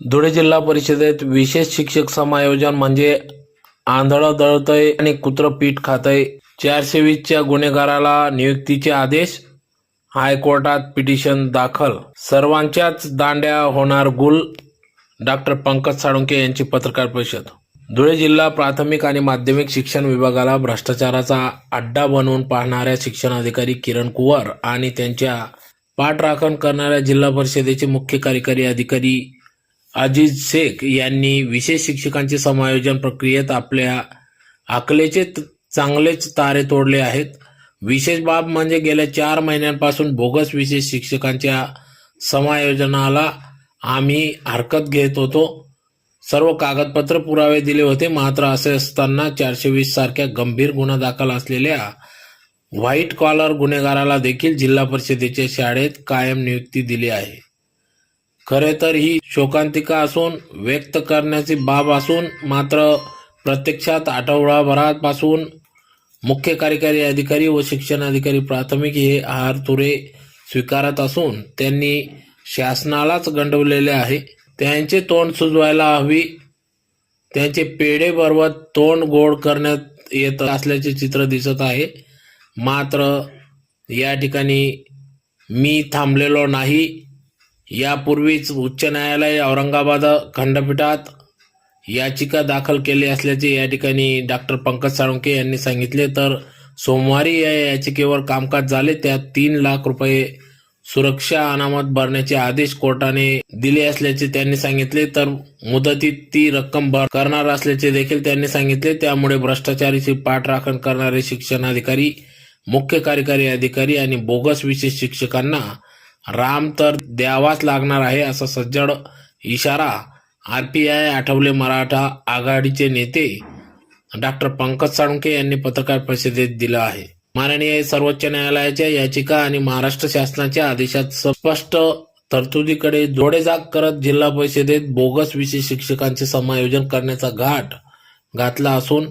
धुळे जिल्हा परिषदेत विशेष शिक्षक समायोजन म्हणजे आंधळं दळतंय आणि कुत्रं पीठ खातंय. 420च्या गुन्हेगाराला नियुक्तीचे आदेश, हायकोर्टात पिटिशन दाखल. सर्वांच्याच दांड्या होणार गुल. डॉक्टर पंकज साळुंखे यांची पत्रकार परिषद. धुळे जिल्हा प्राथमिक आणि माध्यमिक शिक्षण विभागाला भ्रष्टाचाराचा अड्डा बनवून पाहणाऱ्या शिक्षणाधिकारी किरण कुवर आणि त्यांच्या पाठराखण करणाऱ्या जिल्हा परिषदेचे मुख्य कार्यकारी अधिकारी अजीज शेख यांनी विशेष शिक्षकांचे समायोजन प्रक्रियेत आपल्या अकलेचे चांगलेच तारे तोडले आहेत. विशेष बाब म्हणजे गेल्या 4 महिन्यांपासून बोगस विशेष शिक्षकांच्या समायोजनाला आम्ही हरकत घेत होतो. सर्व कागदपत्र पुरावे दिले होते. मात्र असे असताना 420 सारख्या गंभीर गुन्हा दाखल असलेल्या व्हाईट कॉलर गुन्हेगाराला देखील जिल्हा परिषदेच्या शाळेत कायम नियुक्ती दिली आहे. खरे तर ही शोकांतिका असून व्यक्त करण्याची बाब असून मात्र प्रत्यक्षात आठवडाभरापासून मुख्य कार्यकारी अधिकारी व शिक्षणाधिकारी प्राथमिक हे हारतुरे स्वीकारत असून त्यांनी शासनालाच गंडवलेले आहे. त्यांचे तोंड सुजवायला हवी. त्यांचे पेढे भरवत तोंड गोड करण्यात येत असल्याचे चित्र दिसत आहे. मात्र या ठिकाणी मी थांबलेलो नाही. यापूर्वीच उच्च न्यायालय औरंगाबाद खंडपीठात याचिका दाखल केली असल्याचे या ठिकाणी डॉक्टर पंकज साळुंखे यांनी सांगितले. तर सोमवारी या याचिकेवर कामकाज झाले. त्यात 3 लाख रुपये सुरक्षा अनामत भरण्याचे आदेश कोर्टाने दिले असल्याचे त्यांनी सांगितले. तर मुदतीत ती रक्कम करणार असल्याचे देखील त्यांनी सांगितले. त्यामुळे भ्रष्टाचाराची पाठराखण करणारे शिक्षणाधिकारी, मुख्य कार्यकारी अधिकारी आणि बोगस विशेष शिक्षकांना राम तर द्यावाच लागणार आहे, असा सज्जड इशारा आरपीआय आठवले मराठा आघाडीचे नेते डॉक्टर पंकज साळुंखे यांनी पत्रकार परिषदेत दिला आहे. माननीय सर्वोच्च न्यायालयाच्या याचिका आणि महाराष्ट्र शासनाच्या आदेशात स्पष्ट तरतुदीकडे जोडेजाग करत जिल्हा परिषदेत बोगस विशेष शिक्षकांचे समायोजन करण्याचा घाट घातला असून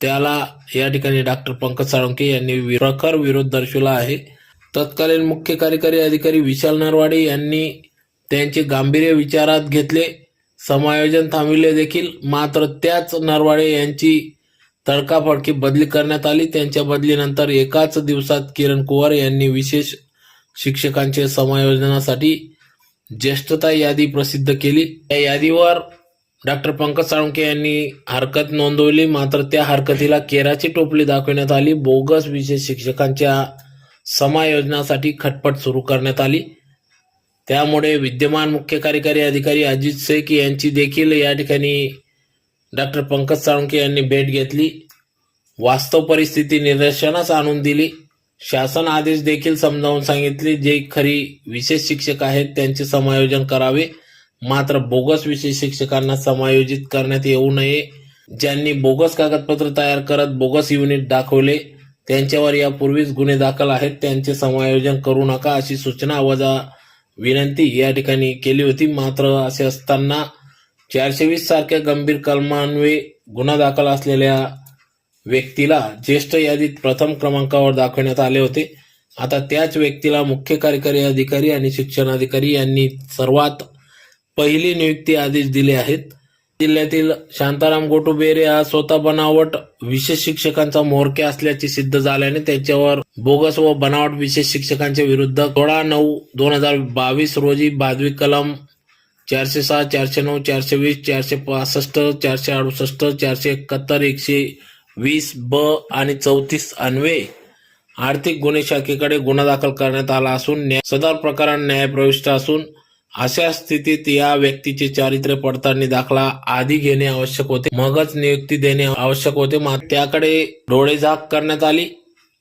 त्याला या ठिकाणी डॉक्टर पंकज साळुंखे यांनी प्रखर विरोध दर्शवला आहे. तत्कालीन मुख्य कार्यकारी अधिकारी विशाल नरवाडे यांनी त्यांचे गांभीर्य विचारात घेतले. समायोजन थांबविले देखील. मात्र त्याच नरवाडे यांची तडकाफडकी बदली करण्यात आली. त्यांच्या बदलीनंतर एकाच दिवसात किरण कुवर यांनी विशेष शिक्षकांच्या समायोजनासाठी ज्येष्ठता यादी प्रसिद्ध केली. या यादीवर डॉक्टर पंकज साळुंखे यांनी हरकत नोंदवली. मात्र त्या हरकतीला केराची टोपली दाखवण्यात आली. बोगस विशेष शिक्षकांच्या समायोजनासाठी खटपट सुरू करण्यात आली. त्यामुळे विद्यमान मुख्य कार्यकारी अधिकारी अजित शेख यांची देखील या ठिकाणी डॉक्टर पंकज साळुंखे यांनी भेट घेतली. वास्तव परिस्थिती निदर्शनास आणून दिली. शासन आदेश देखील समजावून सांगितले. जे खरी विशेष शिक्षक आहेत त्यांचे समायोजन करावे, मात्र बोगस विशेष शिक्षकांना समायोजित करण्यात येऊ नये. ज्यांनी बोगस कागदपत्र तयार करत बोगस युनिट दाखवले त्यांच्यावर यापूर्वीच गुन्हे दाखल आहेत. त्यांचे समायोजन करू नका अशी सूचना वजा विनंती या ठिकाणी केली होती. मात्र असे असताना 420 सारख्या गंभीर कलमान्वये गुन्हा दाखल असलेल्या व्यक्तीला ज्येष्ठ यादीत प्रथम क्रमांकावर दाखवण्यात आले होते. आता त्याच व्यक्तीला मुख्य कार्यकारी अधिकारी आणि शिक्षणाधिकारी यांनी सर्वात पहिली नियुक्ती आदेश दिले आहेत. जिल्ह्यातील शांताराम गोटुबेरे हा स्वतः बनावट विशेष शिक्षकांचा म्होरक्या असल्याचे सिद्ध झाल्याने त्याच्यावर बोगस व बनावट विशेष शिक्षकांच्या विरुद्ध 16/9/2022 रोजी भादवी कलम 406, 409, 420, 465, 468, 471, 120 ब आणि 34 अन्वये आर्थिक गुन्हे शाखेकडे गुन्हा दाखल करण्यात आला असून सदर प्रकरण न्यायप्रविष्ट असून अशा स्थितीत या व्यक्तीचे चारित्र्य पडताळणी दाखला आधी घेणे आवश्यक होते, मगच नियुक्ती देणे आवश्यक होते. मात्र त्याकडे डोळेझाक करण्यात आली.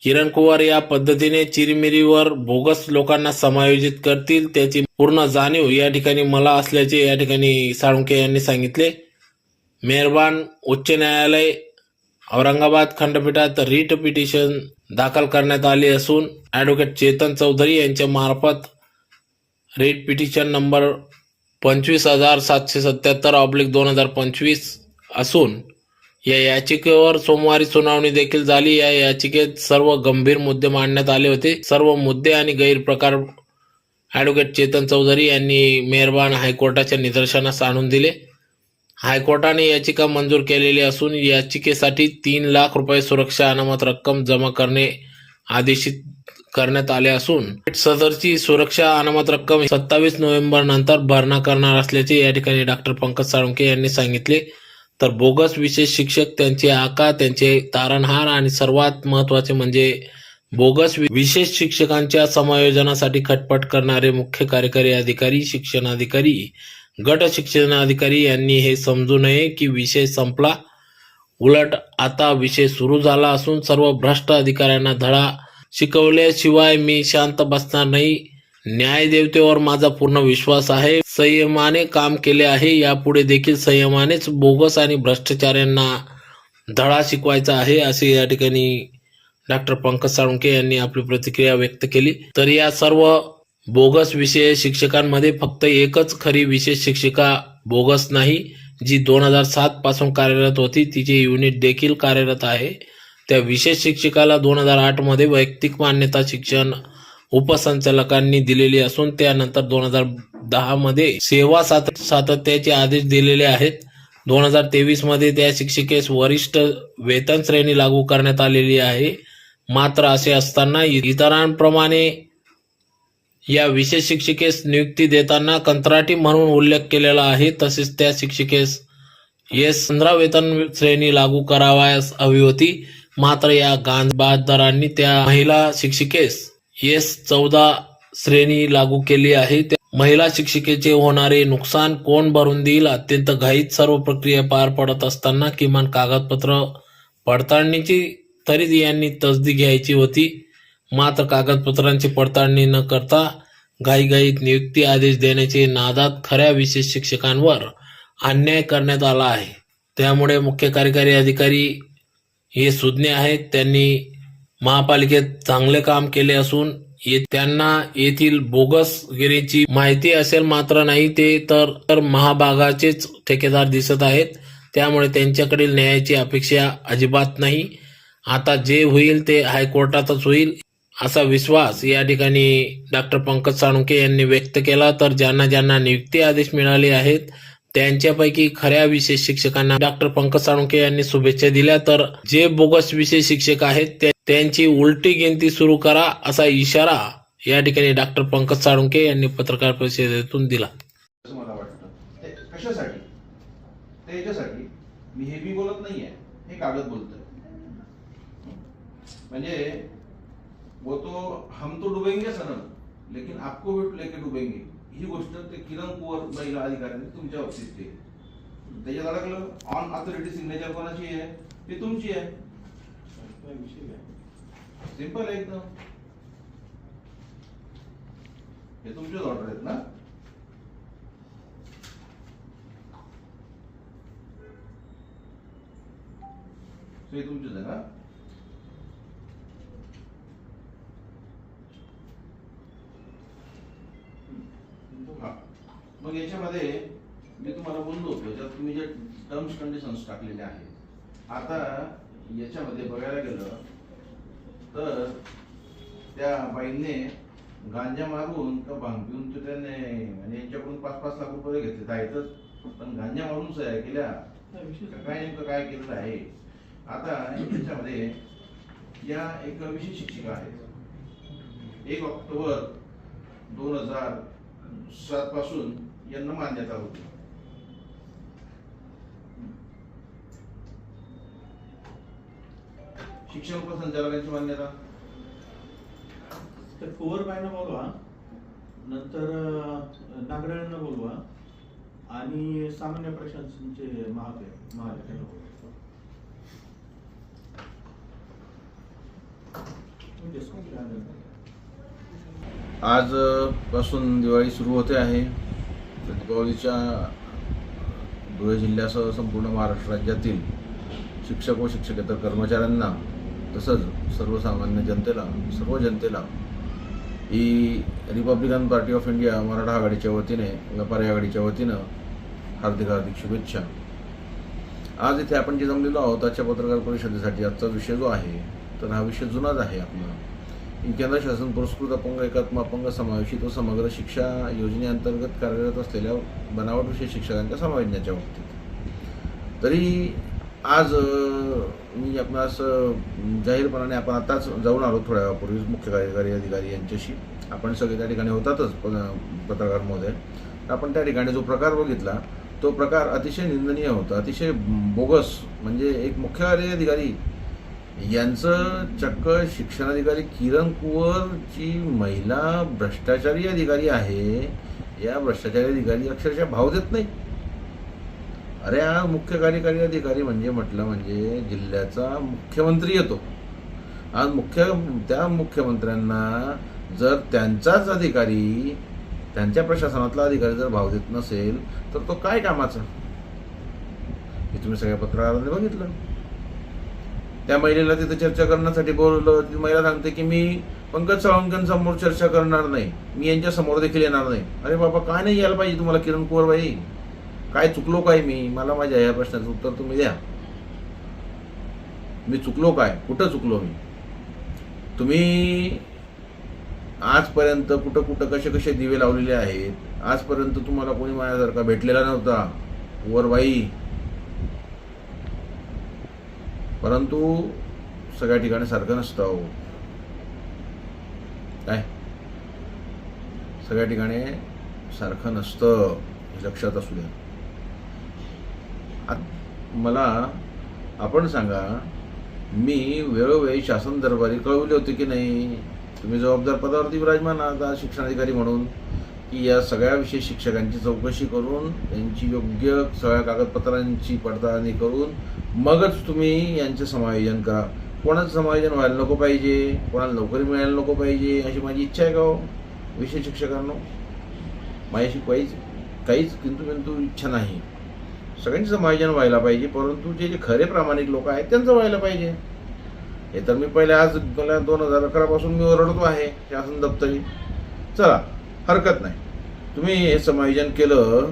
किरण कुवर या पद्धतीने चिरमिरीवर बोगस लोकांना समायोजित करतील त्याची पूर्ण जाणीव या ठिकाणी मला असल्याचे या ठिकाणी साळुंखे यांनी सांगितले. मेहरबान उच्च न्यायालय औरंगाबाद खंडपीठात रीट पिटिशन दाखल करण्यात आली असून ॲडव्होकेट चेतन चौधरी यांच्या मार्फत रीट पिटिशन नंबर 25,777/2025 असून या याचिकेवर सोमवारी सुनावणी देखील झाली. या याचिकेत सर्व गंभीर मुद्दे मांडण्यात आले होते. सर्व मुद्दे आणि गैरप्रकार ॲडव्होकेट चेतन चौधरी यांनी मेहरबान हायकोर्टाच्या निदर्शनास आणून दिले. हायकोर्टाने याचिका मंजूर केलेली असून याचिकेसाठी 3 लाख रुपये सुरक्षा अनामत रक्कम जमा करणे आदेशित करण्यात आले असून सदरची सुरक्षा अनामत रक्कम 27 नोव्हेंबर नंतर भरणा करणार असल्याचे या ठिकाणी डॉक्टर पंकज साळुंखे यांनी सांगितले. तर बोगस विशेष शिक्षक, त्यांचे आका, त्यांचे तारणहार आणि सर्वात महत्त्वाचे म्हणजे बोगस विशेष शिक्षकांच्या समायोजनासाठी खटपट करणारे मुख्य कार्यकारी अधिकारी, शिक्षणाधिकारी, गट शिक्षणाधिकारी यांनी हे समजू नये की विषय संपला. उलट आता विषय सुरू झाला असून सर्व भ्रष्ट अधिकाऱ्यांना धडा शिकवल्याशिवाय मी शांत बसणार नाही. न्यायदेवतेवर माझा पूर्ण विश्वास आहे. संयमाने काम केले आहे. यापुढे देखील संयमानेच बोगस आणि भ्रष्टाचाऱ्यांना धडा शिकवायचा आहे, असे या ठिकाणी डॉक्टर पंकज साळुंखे यांनी आपली प्रतिक्रिया व्यक्त केली. तर या सर्व बोगस विशेष शिक्षकांमध्ये फक्त एकच खरी विशेष शिक्षिका बोगस नाही, जी 2007 पासून कार्यरत होती. तिचे युनिट देखील कार्यरत आहे. त्या विशेष शिक्षिकाला 2008 मध्ये वैयक्तिक मान्यता शिक्षण उपसंचालकांनी दिलेली असून त्यानंतर 2010 मध्ये सेवा सातत्याचे आदेश दिलेले आहेत. 2023 मध्ये त्या शिक्षिकेस वरिष्ठ वेतन श्रेणी लागू करण्यात आलेली आहे. मात्र असे असताना इतरांप्रमाणे या विशेष शिक्षिकेस नियुक्ती देताना कंत्राटी म्हणून उल्लेख केलेला आहे. तसेच त्या शिक्षिकेस S15 वेतन श्रेणी लागू करावयास हवी होती. मात्र या गांजबहादरांनी त्या महिला शिक्षिकेस S14 श्रेणी लागू केली आहे. महिला शिक्षिकेचे होणारे नुकसान कोण भरून देईल? अत्यंत घाईत सर्व प्रक्रिया पार पडत असताना किमान कागदपत्र पडताळणीची तरी यांनी तसदी घ्यायची होती. मात्र कागदपत्रांची पडताळणी न करता घाईघाईत नियुक्ती आदेश देण्याचे नादात खऱ्या विशेष शिक्षकांवर अन्याय करण्यात आला आहे. त्यामुळे मुख्य कार्यकारी अधिकारी हे सुज्ञ आहेत. त्यांनी महापालिकेत चांगले काम केले असून त्यांना येथील बोगसगिरीची माहिती असेल, मात्र नाही ते तर महाभागाचेच ठेकेदार दिसत आहेत. त्यामुळे त्यांच्याकडील न्यायाची अपेक्षा अजिबात नाही. आता जे होईल ते हायकोर्टातच होईल असा विश्वास या ठिकाणी डॉक्टर पंकज साळुंखे यांनी व्यक्त केला. तर ज्यांना नियुक्ती आदेश मिळाले आहेत त्यांच्यापैकी खऱ्या विशेष शिक्षकांना डॉक्टर पंकज साळुंखे यांनी शुभेच्छा दिल्या. तर जे बोगस विशेष शिक्षक आहेत त्यांची उलटी गिनती सुरू करा, असा इशारा या ठिकाणी डॉक्टर पंकज साळुंखे यांनी पत्रकार परिषदेतून दिला. मला वाटतं ते कशासाठी, ते याच्यासाठी मी हे बी बोलत नाहीये, हे कागद बोलतोय. म्हणजे वो तो हम तो डुबेंगे सनम, लेकिन आपको भी लेके डुबेंगे, ही गोष्ट ते किरण कुवर महिला अधिकाऱ्यांनी तुमच्या बाबतीत केली. त्याच्यात अडकलं. ऑन ऑथॉरिटी सिग्नेचर कोणाची आहे? ती तुमची आहे. सिंपल आहे एकदम. हे तुमचेच ऑर्डर आहेत ना? हे तुमचेच आहे ना? मग याच्यामध्ये मी तुम्हाला बोललो होतो, ज्यात तुम्ही जे टर्म्स कंडिशन्स टाकलेले आहेत, आता याच्यामध्ये बघायला गेलं तर त्या बाईंने गांजा मारून का भांग पिऊन तर त्याने म्हणजे यांच्याकडून 5-5 लाख रुपये घेतले आहेतच, पण गांजा मारून सह्या केल्या काय नेमकं काय केलेलं आहे. आता याच्यामध्ये या एक विशेष शिक्षिका आहेत. 1 ऑक्टोबर 2007 पासून यांना मान्यता होती. शिक्षण उपसंचालकांची मान्यता तर कुवरबाईंना बोलवा, नंतर नागराळांना बोलवा आणि सामान्य प्रशासनाचे महालेखाला बोलवा. आज पासून दिवाळी सुरू होते आहे. दीपावलीच्या धुळे जिल्ह्यासह संपूर्ण महाराष्ट्र राज्यातील शिक्षक व शिक्षकेतर कर्मचाऱ्यांना तसंच सर्वसामान्य जनतेला, सर्व जनतेला ही Republican Party of India Maratha आघाडीच्या वतीने, व्यापारी आघाडीच्या वतीनं हार्दिक हार्दिक शुभेच्छा. आज इथे आपण जे जमलेलो आहोत आजच्या पत्रकार परिषदेसाठी, आजचा विषय जो आहे तर हा विषय जुनाच आहे आपला. केंद्र शासन पुरस्कृत अपंग, एकात्म अपंग, समावेशित व समग्र शिक्षा योजनेअंतर्गत कार्यरत असलेल्या बनावट विषय शिक्षकांच्या समायोजनाच्या बाबतीत. तरी आज मी आपणास जाहीरपणाने आपण आताच जाऊन आलो थोड्या वेळापूर्वी मुख्य कार्यकारी अधिकारी यांच्याशी. आपण सगळे त्या ठिकाणी होतातच पत्रकार महोदय. आपण त्या ठिकाणी जो प्रकार बघितला तो प्रकार अतिशय निंदनीय होता, अतिशय बोगस. म्हणजे एक मुख्य कार्यकारी अधिकारी यांचं चक्क शिक्षणाधिकारी किरण कुवर जी महिला भ्रष्टाचारी अधिकारी आहे, या भ्रष्टाचारी अधिकारी अक्षरशः भाव देत नाही. अरे हा मुख्य कार्यकारी अधिकारी म्हणजे म्हटलं म्हणजे जिल्ह्याचा मुख्यमंत्री येतो. आज त्या मुख्यमंत्र्यांना जर त्यांचाच अधिकारी, त्यांच्या प्रशासनातला अधिकारी जर भाव देत नसेल तर तो काय कामाचा? हे तुम्ही सगळ्या पत्रकारांनी बघितलं. त्या महिलेला तिथे चर्चा करण्यासाठी बोलवलं. ती महिला सांगते की मी पंकज साळुंखेंसमोर चर्चा करणार नाही, मी यांच्या समोर देखील येणार नाही. अरे बाबा, काय नाही यायला पाहिजे तुम्हाला किरण कुवरबाई? काय चुकलो काय मी? मला माझ्या या प्रश्नाचं उत्तर तुम्ही द्या. मी चुकलो काय? कुठं चुकलो मी? तुम्ही आजपर्यंत कुठं कुठं कसे कसे दिवे लावलेले आहेत. आजपर्यंत तुम्हाला कोणी माझ्यासारखा भेटलेला नव्हता कुवरबाई. परंतु सगळ्या ठिकाणी सारखं नसतं हो. काय सगळ्या ठिकाणी सारखं नसतं, हे लक्षात असू द्या. मला आपण सांगा, मी वेळोवेळी शासन दरबारी कळवले होते की नाही, तुम्ही जबाबदार पदावरती विराजमान आहात शिक्षणाधिकारी म्हणून, की या सगळ्या विषय शिक्षकांची चौकशी करून यांची योग्य सगळ्या कागदपत्रांची पडताळणी करून मगच तुम्ही यांचे समायोजन करा. कोणाचं समायोजन व्हायला नको पाहिजे, कोणाला नोकरी मिळायला नको पाहिजे अशी माझी इच्छा आहे का हो विषय शिक्षकांनो? माझ्याशी काहीच किंतु इच्छा नाही. सगळ्यांचं समायोजन व्हायला पाहिजे, परंतु जे खरे प्रामाणिक लोक आहेत त्यांचं व्हायला पाहिजे. हे तर मी पहिले आज 2011 पासून मी ओरडतो आहे शासन दप्तरी. चला हरकत नाही, तुम्ही हे समायोजन केलं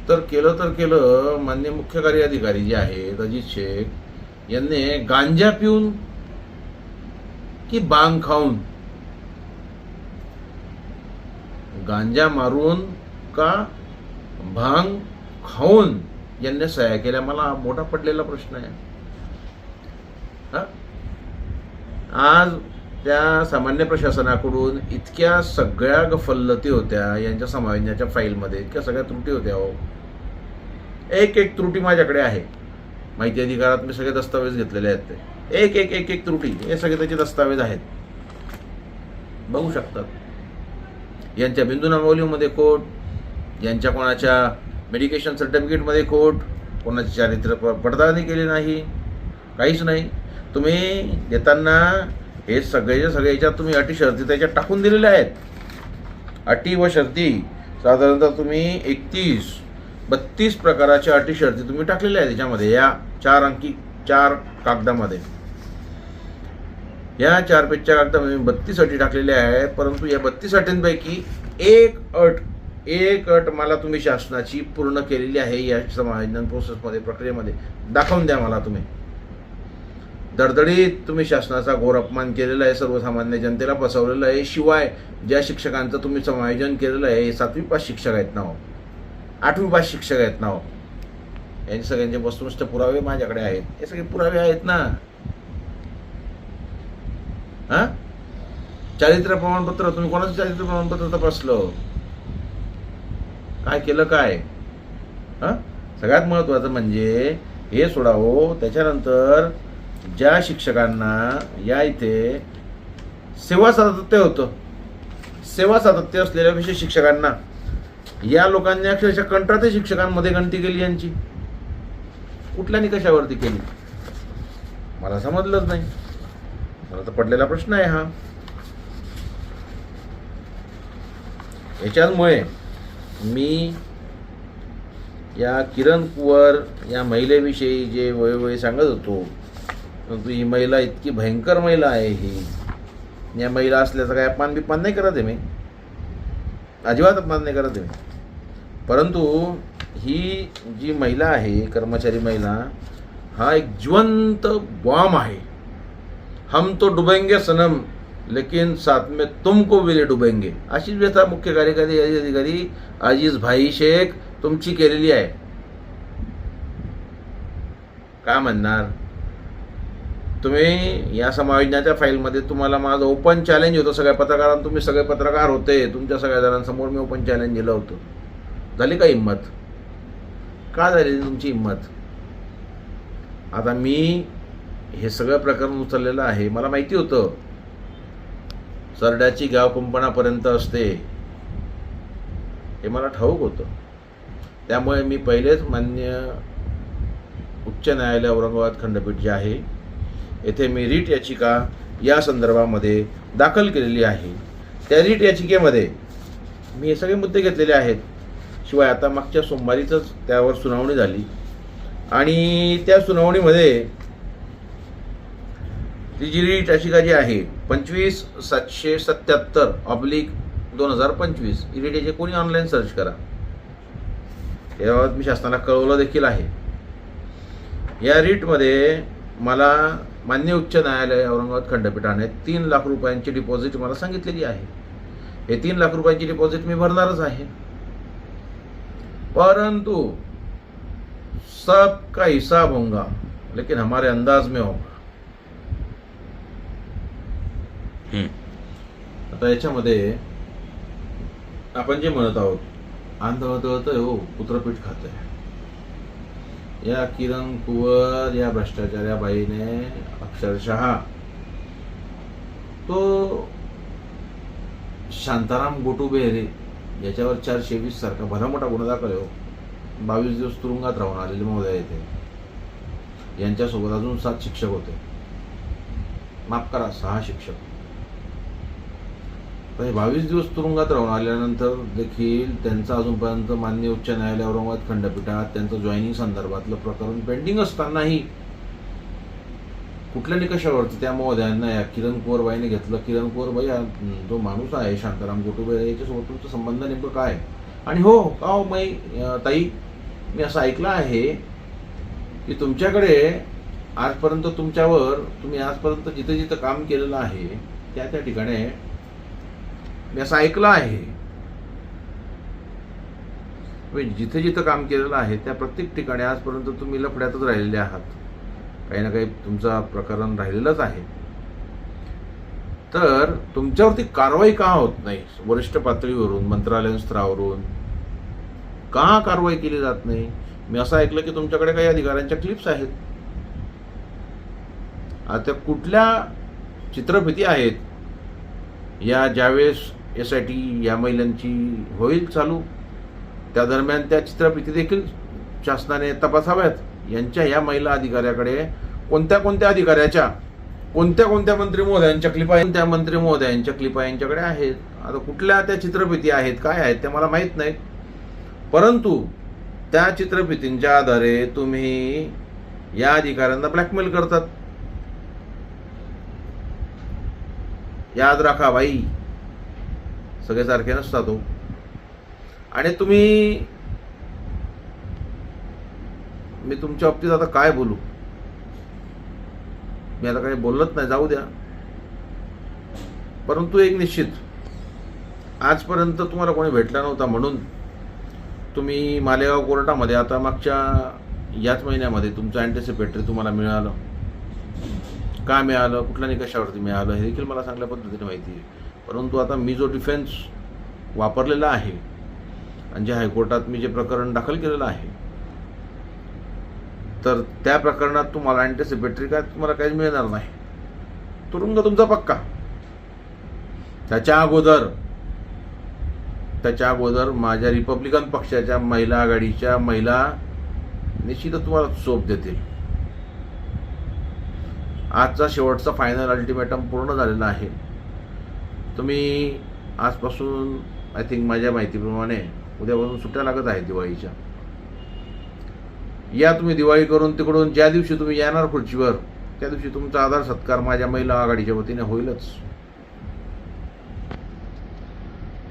तर केलं. माननीय मुख्य कार्य अधिकारी जे आहेत अजित शेख यांनी गांजा पिऊन की बांग खाऊन, गांजा मारून का भांग खाऊन यांनी सह्या केल्या? मला मोठा पडलेला प्रश्न आहे. आज त्या सामान्य प्रशासनाकडून इतक्या सगळ्या गफलती होत्या यांच्या समायोजनाच्या फाईलमध्ये, इतक्या सगळ्या त्रुटी होत्या हो. एक त्रुटी माझ्याकडे आहे. माहिती अधिकारात मी सगळे दस्तावेज घेतलेले आहेत. ते एक त्रुटी, हे सगळे त्याचे दस्तावेज आहेत, बघू शकतात. यांच्या बिंदू नामावलीमध्ये खोट, यांच्या कोणाच्या मेडिकेशन सर्टिफिकेटमध्ये खोट, कोणाची चारित्र्य पडताळणी केली नाही, काहीच नाही. तुम्ही देताना हे सगळ्याच्या याच्यात तुम्ही अटी शर्ती त्याच्यात टाकून दिलेल्या आहेत. अटी व शर्ती साधारणतः तुम्ही 32 प्रकारच्या अटी शर्ती तुम्ही टाकलेल्या आहेत त्याच्यामध्ये, या 4 अंकी 4 कागदामध्ये. या 4 पेजच्या कागदामध्ये 32 अटी टाकलेल्या आहेत. परंतु या 32 अटींपैकी एक अट मला तुम्ही शासनाची पूर्ण केलेली आहे या समायोजन प्रोसेसमध्ये, प्रक्रियेमध्ये दाखवून द्या मला. तुम्ही दडदडीत तुम्ही शासनाचा घोर अपमान केलेला आहे, सर्वसामान्य जनतेला फसवलेलं आहे. शिवाय ज्या शिक्षकांचं तुम्ही समायोजन केलेलं आहे, 7वी पास शिक्षक आहेत ना हो, 8वी पास शिक्षक आहेत ना हो, यांचे सगळ्यांचे वस्तुनिष्ठ पुरावे माझ्याकडे आहेत. हे सगळे पुरावे आहेत ना. चारित्र्य प्रमाणपत्र, तुम्ही कोणाचं चारित्र्य प्रमाणपत्र तपासलं? काय केलं काय? सगळ्यात महत्वाचं म्हणजे हे सोडावं. त्याच्यानंतर ज्या शिक्षकांना या इथे सेवा सातत्य होतं, सेवा सातत्य असलेल्या विषय शिक्षकांना या लोकांनी अक्षरशः कंत्राटी शिक्षकांमध्ये गणती केली. यांची कुठल्या निकषावरती केली मला समजलंच नाही. मला तर पडलेला प्रश्न आहे हा. याच्यामुळे मी या किरण कुवर या महिलेविषयी जे वेळोवेळी सांगत होतो, परंतु ही महिला इतकी भयंकर महिला आहे. ही या महिला असल्याचं काय अपमान बिपमान नाही करत आहे मी, अजिबात अपमान नाही करत आहे. परंतु ही जी महिला आहे, कर्मचारी महिला, हा एक जिवंत बॉम्ब आहे. हम तो डुबेंगे सनम लेकिन साथ में तुमको भी ले डुबेंगे, अशीच व्यथा मुख्य कार्यकारी अधिकारी अजीज भाई शेख तुमची केलेली आहे. काय म्हणणार तुम्ही? या समायोजनाच्या फाईलमध्ये तुम्हाला माझं ओपन चॅलेंज होतं सगळ्या पत्रकारांना. तुम्ही सगळे पत्रकार होते, तुमच्या सगळ्या जणांसमोर मी ओपन चॅलेंज दिलं होतं. झाली का हिंमत? का झाली तुमची हिंमत? आता मी हे सगळं प्रकरण उचललेलं आहे. मला माहिती होतं सरड्याची गाव कुंपणापर्यंत असते, हे मला ठाऊक होतं. त्यामुळे मी पहिलेच मान्य उच्च न्यायालय औरंगाबाद खंडपीठ जे आहे येथे मी रीट याचिका या संदर्भामध्ये दाखल केलेली आहे. त्या रीट याचिकेमध्ये मी हे सगळे मुद्दे घेतलेले आहेत. शिवाय आता मागच्या सोमवारीच त्यावर सुनावणी झाली आणि त्या सुनावणीमध्ये ती जी रीट याचिका जी आहे 25,777/2025 ही रीट याची कोणी ऑनलाईन सर्च करा. याबाबत मी शासनाला कळवलं देखील आहे. या रीटमध्ये मला मान्य उच्च न्यायालय औरंगाबाद खंडपीठाने 3 लाख रुपयांची डिपॉझिट मला सांगितलेली आहे. हे 3 लाख रुपयांची डिपॉझिट मी भरणारच आहे. परंतु सब का हिसाब होगा लेकिन हमारे अंदाज में होगा. आता याच्यामध्ये आपण जे म्हणत आहोत आंधळतळतय हो पुत्रपीठ खातंय. या किरण कुवर या भ्रष्टाचार्या बाईने अक्षरशः तो शांताराम गोटुबेहरे याच्यावर 420 सारखा भला मोठा गुन्हा दाखल आहे. 22 दिवस तुरुंगात राहून आलेले महोदय येथे. यांच्यासोबत अजून 7 शिक्षक होते. माफ करा 6 शिक्षक. 22 दिवस तुरुंगात राहून आल्यानंतर देखील त्यांचं अजूनपर्यंत मान्य उच्च न्यायालय औरंगाबाद खंडपीठात त्यांचं जॉईनिंग संदर्भातलं प्रकरण पेंडिंग असतानाही कुठल्या निकषावरती त्या महोदयांना या किरण कुवरबाईने घेतलं. किरण कुवरबाई जो माणूस आहे शांताराम गोटुबे याच्यासोबत तुमचा संबंध नेमकं काय? आणि हो का हो ताई, मी असं ऐकलं आहे की तुमच्याकडे आजपर्यंत तुम्ही आजपर्यंत जिथे जिथं काम केलेलं आहे त्या ठिकाणी मी असं ऐकलं आहे जिथे जिथं काम केलेलं आहे त्या प्रत्येक ठिकाणी आजपर्यंत तुम्ही लफड्यातच राहिलेले आहात. काही ना काही तुमचं प्रकरण राहिलेलंच आहे. तर तुमच्यावरती कारवाई का होत नाही? वरिष्ठ पातळीवरून मंत्रालय स्तरावरून का कारवाई केली जात नाही? मी असं ऐकलं की तुमच्याकडे काही अधिकाऱ्यांच्या क्लिप्स आहेत. आता कुठल्या चित्रफिती आहेत या ज्यावेळेस SIT या महिलांची होईल चालू त्या दरम्यान त्या चित्रफिती देखील शासनाने तपासाव्यात. यांच्या या महिला अधिकाऱ्याकडे कोणत्या अधिकाऱ्याच्या कोणत्या मंत्री महोदयांच्या क्लिपा यांच्याकडे आहेत. आता कुठल्या त्या चित्रफिती आहेत काय आहेत ते मला माहीत नाहीत. परंतु त्या चित्रफितींच्या आधारे तुम्ही या अधिकाऱ्यांना ब्लॅकमेल करतात. याद राखा बाई, सगळे सारखे नसतात हो. आणि मी तुमच्या बाबतीत आता काय बोलू? मी आता काही बोलत नाही, जाऊ द्या. परंतु एक निश्चित, आजपर्यंत तुम्हाला कोणी भेटला नव्हता म्हणून तुम्ही मालेगाव कोर्टामध्ये आता मागच्या याच महिन्यामध्ये तुमचं अँटिसिपेटरी तुम्हाला मिळालं. का मिळालं, कुठल्या निकषावरती मिळालं हे देखील मला चांगल्या पद्धतीने माहिती आहे. परंतु आता मी जो डिफेन्स वापरलेला आहे आणि जे हायकोर्टात मी जे प्रकरण दाखल केलेलं आहे तर त्या प्रकरणात तुम्हाला अँटिसिपेटरी काय तुम्हाला काहीच मिळणार नाही. तुरुंग तुमचा पक्का. त्याच्या अगोदर माझ्या रिपब्लिकन पक्षाच्या महिला आघाडीच्या महिला निश्चितच तुम्हाला चोप देतील. आजचा शेवटचा फायनल अल्टिमेटम पूर्ण झालेला आहे. तुम्ही आजपासून आय थिंक माझ्या माहितीप्रमाणे उद्यापासून सुट्ट्या लागत आहेत दिवाळीच्या. या तुम्ही दिवाळी करून तिकडून ज्या दिवशी तुम्ही येणार खुर्चीवर त्या दिवशी तुमचा आदर सत्कार माझ्या महिला आघाडीच्या वतीने होईलच.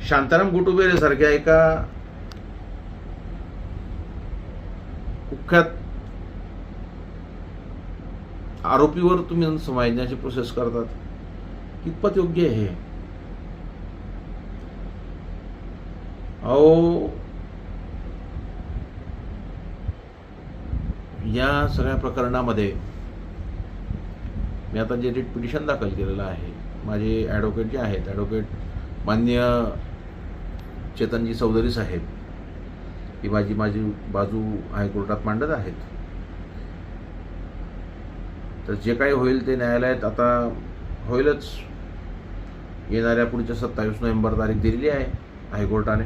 शांताराम गोटुबेहरे सारख्या एका कुख्यात आरोपीवर तुम्ही समाजण्याची प्रोसेस करतात. कितपत योग्य आहे हे? अहो, या सगळ्या प्रकरणामध्ये मी आता जे रिट पिटिशन दाखल केलेलं आहे, माझे ॲडव्होकेट जे आहेत, ॲडव्होकेट माननीय चेतनजी चौधरी साहेब, ही माझी बाजू हायकोर्टात मांडत आहेत. तर जे काही होईल ते न्यायालयात आता होईलच. येणाऱ्या पुढच्या 27 नोव्हेंबर तारीख दिलेली आहे हायकोर्टाने.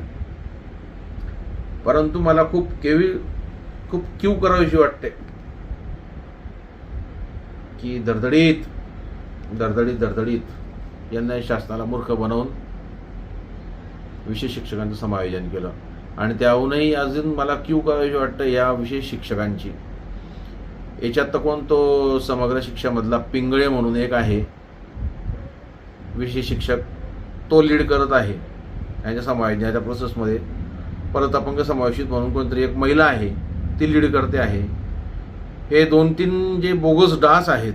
परंतु मला खूप क्यू करावीशी वाटते की धडधडीत यांना शासनाला मूर्ख बनवून विशेष शिक्षकांचं समायोजन केलं. आणि त्याहूनही अजून मला क्यू करावीशी वाटतं या विशेष शिक्षकांची. याच्यात तर कोण तो समग्र शिक्षामधला पिंगळे म्हणून एक आहे विशेष शिक्षक, तो लीड करत आहे यांच्या समायोजनाच्या प्रोसेसमध्ये. परत अपंग समावेशित म्हणून कोणतरी एक महिला आहे, ती लीड करते आहे. हे 2-3 जे बोगस डास आहेत,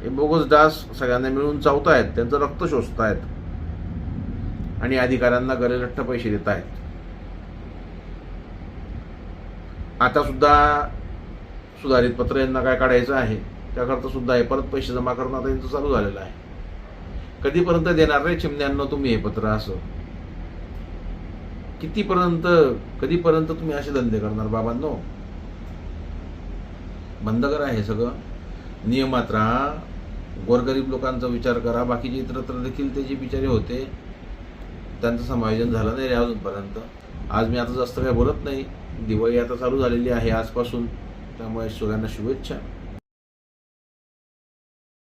हे बोगस डास सगळ्यांना मिळून चावतायत, त्यांचं रक्त शोषतायत आणि अधिकाऱ्यांना गलेलठ्ठ पैसे देत आहेत. आता सुद्धा सुधारित पत्र यांना काय काढायचं आहे त्याकरता सुद्धा हे परत पैसे जमा करणं आता यांचं चालू झालेलं आहे. कधीपर्यंत देणार रे चिमण्यांना तुम्ही हे पत्र? असं कधीपर्यंत तुम्ही असे धंदे करणार बाबांनो? बंद करा हे सगळं. नियमात राहा, गोरगरीब लोकांचा विचार करा. बाकीचे इतरत्र देखील ते जे बिचारे होते त्यांचं समायोजन झालं नाही रे अजूनपर्यंत. आज मी आता जास्त काही बोलत नाही. दिवाळी आता चालू झालेली आहे आजपासून, त्यामुळे सगळ्यांना शुभेच्छा.